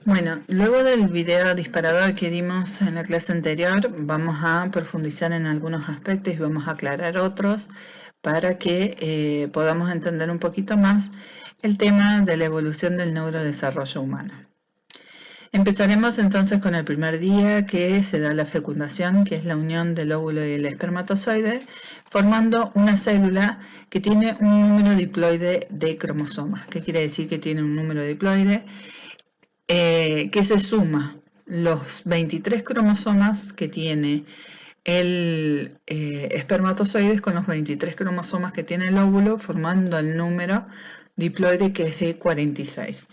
Bueno, luego del video disparador que dimos en la clase anterior, vamos a profundizar en algunos aspectos y vamos a aclarar otros para que podamos entender un poquito más el tema de la evolución del neurodesarrollo humano. Empezaremos entonces con el primer día, que se da la fecundación, que es la unión del óvulo y el espermatozoide, formando una célula que tiene un número diploide de cromosomas. ¿Qué quiere decir que tiene un número diploide? Que se suma los 23 cromosomas que tiene el espermatozoide con los 23 cromosomas que tiene el óvulo, formando el número diploide, que es de 46.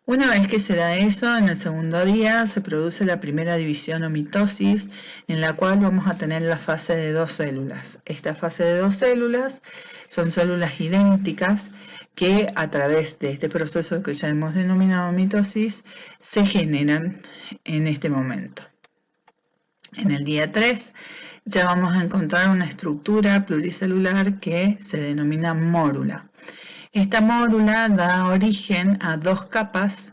Una vez que se da eso, en el segundo día se produce la primera división o mitosis, en la cual vamos a tener la fase de 2 células. Esta fase de 2 células son células idénticas que a través de este proceso que ya hemos denominado mitosis se generan en este momento. En el día 3 ya vamos a encontrar una estructura pluricelular que se denomina mórula. Esta mórula da origen a 2 capas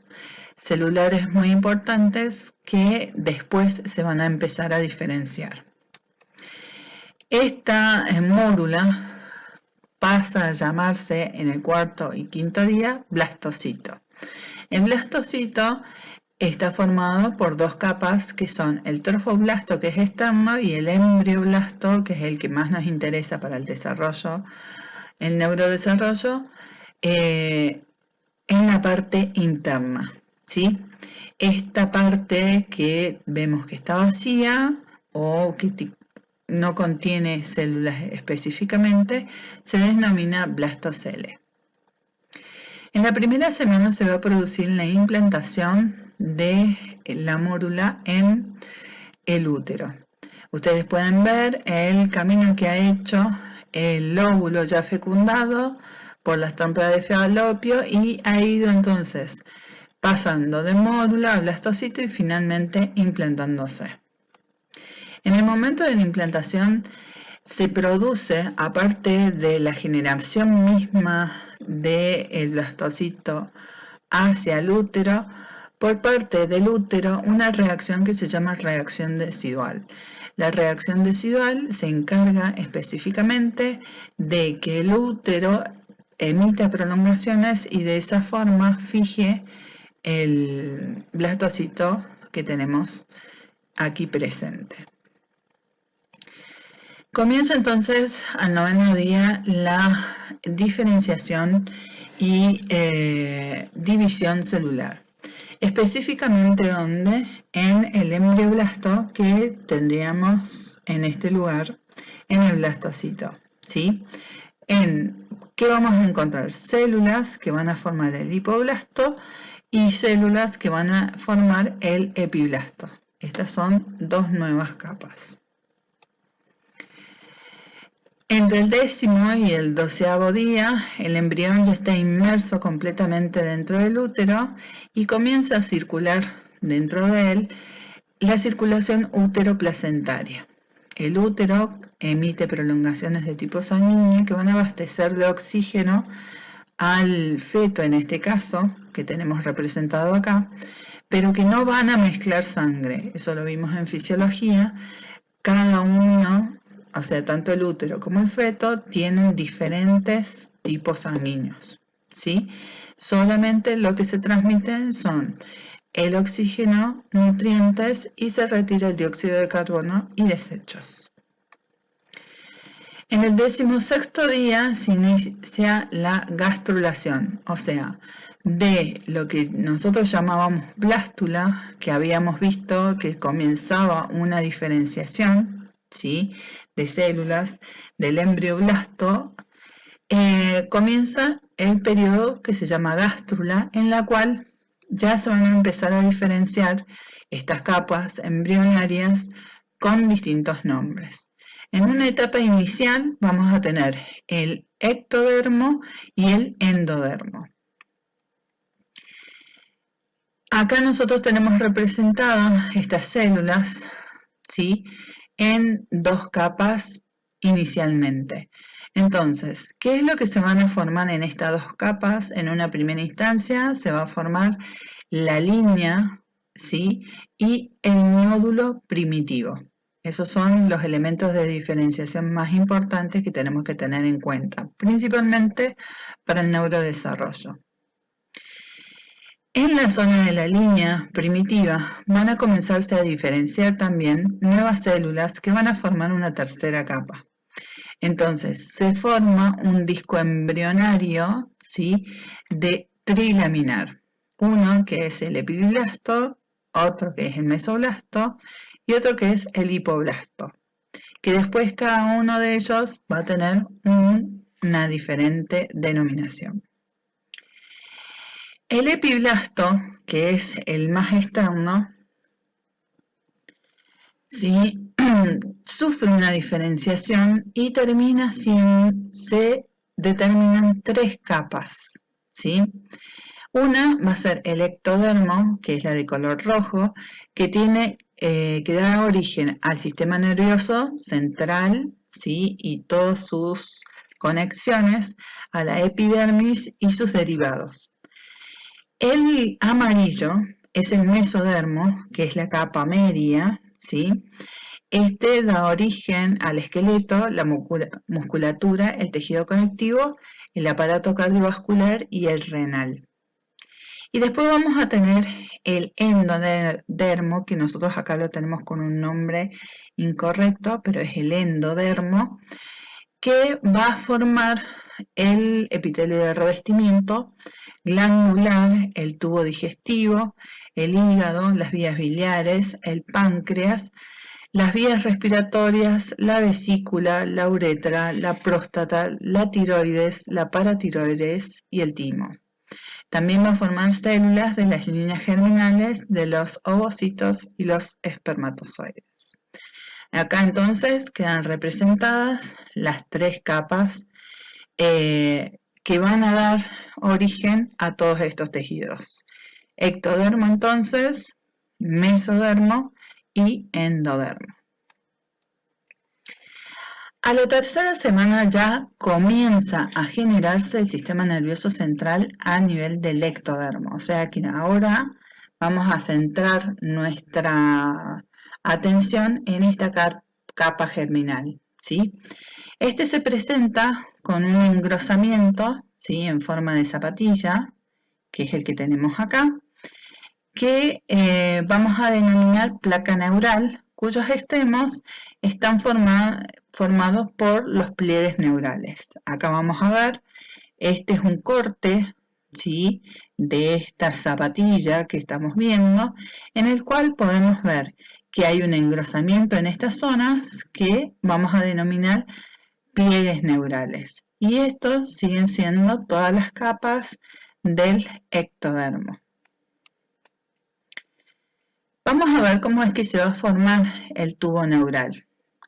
celulares muy importantes que después se van a empezar a diferenciar. Esta mórula pasa a llamarse en el cuarto y quinto día blastocito. El blastocito está formado por 2 capas que son el trofoblasto, que es externo, y el embrioblasto, que es el que más nos interesa para el desarrollo, el neurodesarrollo, en la parte interna, ¿sí? Esta parte que vemos que está vacía o que no contiene células específicamente, se denomina blastocele. En la primera semana se va a producir la implantación de la mórula en el útero. Ustedes pueden ver el camino que ha hecho el óvulo ya fecundado por las trompas de Falopio y ha ido entonces pasando de mórula a blastocito y finalmente implantándose. En el momento de la implantación se produce, aparte de la generación misma del blastocito hacia el útero, por parte del útero una reacción que se llama reacción decidual. La reacción decidual se encarga específicamente de que el útero emita prolongaciones y de esa forma fije el blastocito que tenemos aquí presente. Comienza entonces al 9º día la diferenciación y división celular. Específicamente donde en el embrioblasto, que tendríamos en este lugar en el blastocito, ¿sí? En que vamos a encontrar células que van a formar el hipoblasto y células que van a formar el epiblasto. Estas son 2 nuevas capas. Entre el 10º y el 12º día, el embrión ya está inmerso completamente dentro del útero y comienza a circular dentro de él la circulación útero-placentaria. El útero emite prolongaciones de tipo sanguíneo que van a abastecer de oxígeno al feto, en este caso, que tenemos representado acá, pero que no van a mezclar sangre. Eso lo vimos en fisiología. Cada uno, o sea, tanto el útero como el feto, tienen diferentes tipos sanguíneos, ¿sí? Solamente lo que se transmiten son el oxígeno, nutrientes, y se retira el dióxido de carbono y desechos. En el 16º día se inicia la gastrulación, o sea, de lo que nosotros llamábamos blástula, que habíamos visto que comenzaba una diferenciación, ¿sí?, de células del embrioblasto, comienza el periodo que se llama gástrula, en la cual ya se van a empezar a diferenciar estas capas embrionarias con distintos nombres. En una etapa inicial vamos a tener el ectodermo y el endodermo. Acá nosotros tenemos representadas estas células, ¿sí?, en 2 capas inicialmente. Entonces, ¿qué es lo que se van a formar en estas 2 capas? En una primera instancia se va a formar la línea, ¿sí? Y el nódulo primitivo. Esos son los elementos de diferenciación más importantes que tenemos que tener en cuenta, principalmente para el neurodesarrollo. En la zona de la línea primitiva van a comenzarse a diferenciar también nuevas células que van a formar una tercera capa. Entonces se forma un disco embrionario, ¿sí?, de trilaminar. Uno que es el epiblasto, otro que es el mesoblasto y otro que es el hipoblasto. Que después cada uno de ellos va a tener una diferente denominación. El epiblasto, que es el más externo, ¿sí?, sufre una diferenciación y se determinan tres capas, ¿sí? Una va a ser el ectodermo, que es la de color rojo, que da origen al sistema nervioso central, ¿sí?, y todas sus conexiones, a la epidermis y sus derivados. El amarillo es el mesodermo, que es la capa media, ¿sí? Este da origen al esqueleto, la musculatura, el tejido conectivo, el aparato cardiovascular y el renal. Y después vamos a tener el endodermo, que nosotros acá lo tenemos con un nombre incorrecto, pero es el endodermo, que va a formar el epitelio de revestimiento glandular, el tubo digestivo, el hígado, las vías biliares, el páncreas, las vías respiratorias, la vesícula, la uretra, la próstata, la tiroides, la paratiroides y el timo. También va a formar células de las líneas germinales de los ovocitos y los espermatozoides. Acá entonces quedan representadas las tres capas que van a dar origen a todos estos tejidos. Ectodermo entonces, mesodermo y endodermo. A la tercera semana ya comienza a generarse el sistema nervioso central a nivel del ectodermo, o sea que ahora vamos a centrar nuestra atención en esta capa germinal, ¿sí? Este se presenta con un engrosamiento, ¿sí?, en forma de zapatilla, que es el que tenemos acá, que vamos a denominar placa neural, cuyos extremos están formados por los pliegues neurales. Acá vamos a ver, este es un corte, ¿sí?, de esta zapatilla que estamos viendo, en el cual podemos ver que hay un engrosamiento en estas zonas que vamos a denominar pliegues neurales. Y estos siguen siendo todas las capas del ectodermo. Vamos a ver cómo es que se va a formar el tubo neural.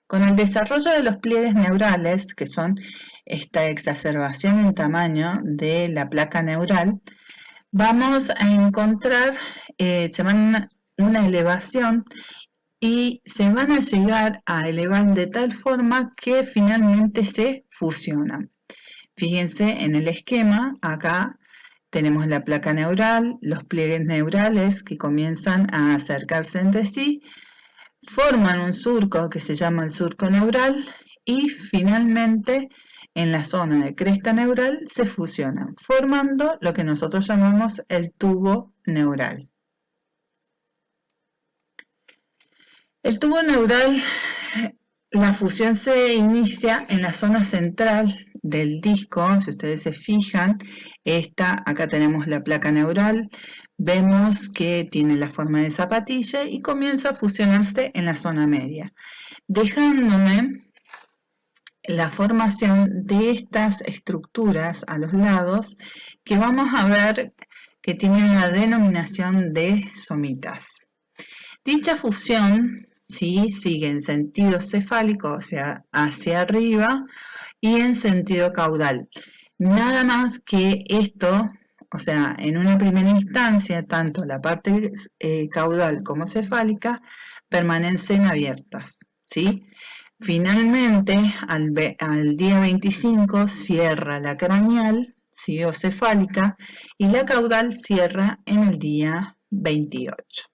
Con el desarrollo de los pliegues neurales, que son esta exacerbación en tamaño de la placa neural, vamos a encontrar una elevación y se van a llegar a elevar de tal forma que finalmente se fusionan. Fíjense en el esquema, acá tenemos la placa neural, los pliegues neurales que comienzan a acercarse entre sí, forman un surco que se llama el surco neural y finalmente en la zona de cresta neural se fusionan, formando lo que nosotros llamamos el tubo neural. El tubo neural, la fusión se inicia en la zona central del disco. Si ustedes se fijan, acá tenemos la placa neural, vemos que tiene la forma de zapatilla y comienza a fusionarse en la zona media, dejándome la formación de estas estructuras a los lados que vamos a ver que tienen la denominación de somitas. Dicha fusión, ¿sí?, sigue en sentido cefálico, o sea, hacia arriba, y en sentido caudal. Nada más que esto, o sea, en una primera instancia, tanto la parte caudal como cefálica permanecen abiertas, ¿sí? Finalmente, al día 25 cierra la craneal, ¿sí? O cefálica, y la caudal cierra en el día 28.